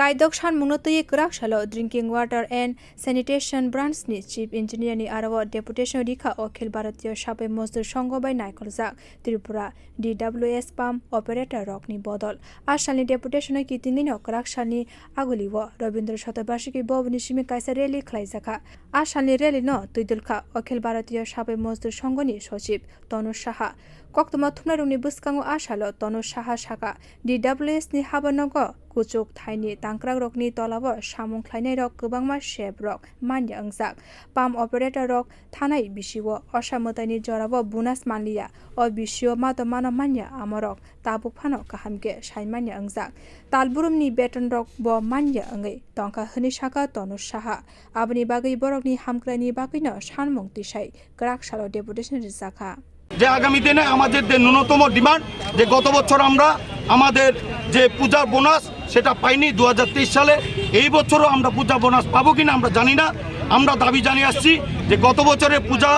Kaidok sanmungno twiwi khwlaijak Drinking Water and Sanitation Branch ni Chief Engineer ni arawo Deputation Rikha Akhil Bharatiya Sabai Mazdur Sangho bai naikoljak Tripura DWS Pump Operator Rok ni bodol asalni Deputation ki tinino khwlaijak ni aguliwo Rabindra Shatabarshiki Bhavani simi kaisa rally khwlaijaka asalni rally no tuidulkha Akhil Bharatiya Sabai Mazdur Sangho ni Sachiv Tanu Saha koktoma thumnarungni bwskango asalo Tanu Saha saka DWS ni habanogo kuchuk thaini tangkrak rokni tolabo samung khlainai rok kwbangma chef rok manya ongjak pump operator rok thanai bisio osamotani jorabo bonus manliya o bisio mato mano manya amorok tabuk phano kahamke saimanya ongjak talburumni beton rok bo manya ongai tongka hini saka Tanu Saha abni bagui borokni hamkraini bagui sanmung tisai krak salo deputation rijaka যে আগামী দিনে আমাদের যে ন্যূনতম demand যে গত বছর আমরা আমাদের যে পূজার বোনাস সেটা পাইনি 2023 সালে এই বছরও আমরা পূজা বোনাস পাবো কিনা আমরা জানি না আমরা দাবি জানিয়ে আসছি যে গত বছরের পূজা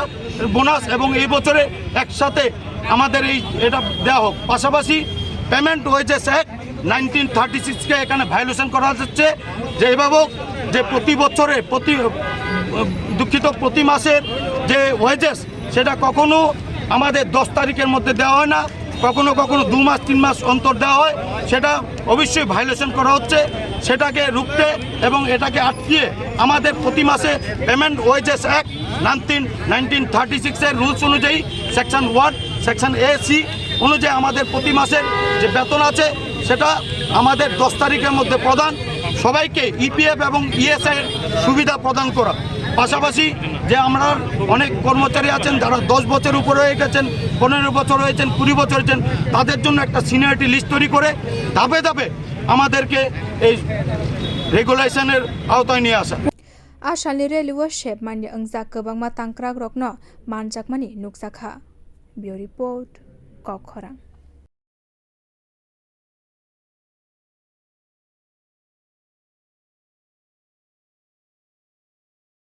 বোনাস এবং এই বছরে একসাথে আমাদের এই এটা দেওয়া হোক পাশাপাশি পেমেন্ট ওয়েজেস অ্যাক্ট 1936 কে এখানে ভায়োলেশন করা হচ্ছে যে এভাবে যে প্রতি বছরে প্রতি মাসের যে ওয়েজেস সেটা কখনো আমাদের 10 তারিখের মধ্যে দেওয়া হয় না কখনো কখনো 2 মাস 3 মাস অন্তর দেওয়া হয় সেটা অবশ্যই ভায়োলেশন করা হচ্ছে সেটাকে রুখতে এবং এটাকে আটকিয়ে আমাদের প্রতি মাসে পেমেন্ট ওয়েজেস অ্যাক্ট 1936 এর রুলস অনুযায়ী সেকশন 1 সেকশন এ সি অনুযায়ী আমাদের প্রতি মাসের যে বেতন আছে সেটা আমাদের 10 তারিখের মধ্যে প্রদান সবাইকে ইপিএফ এবং ইএসআই এর সুবিধা প্রদান করা পাশাপাশি যে আমরা অনেক কর্মচারী আছেন যারা 10 বছর উপরে হয়ে গেছেন 15 বছর হয়েছেন 20 বছর হয়েছেন তাদের জন্য একটা সিনিয়রিটি লিস্ট তৈরি করে ধাপে ধাপে আমাদেরকে এই রেগুলেশনের আওতায় নিয়ে আসা asalni rally wo chef manya ongjak kwbangma tangkrak rokno manjakmani nukjakha Bureau Report Kokhara।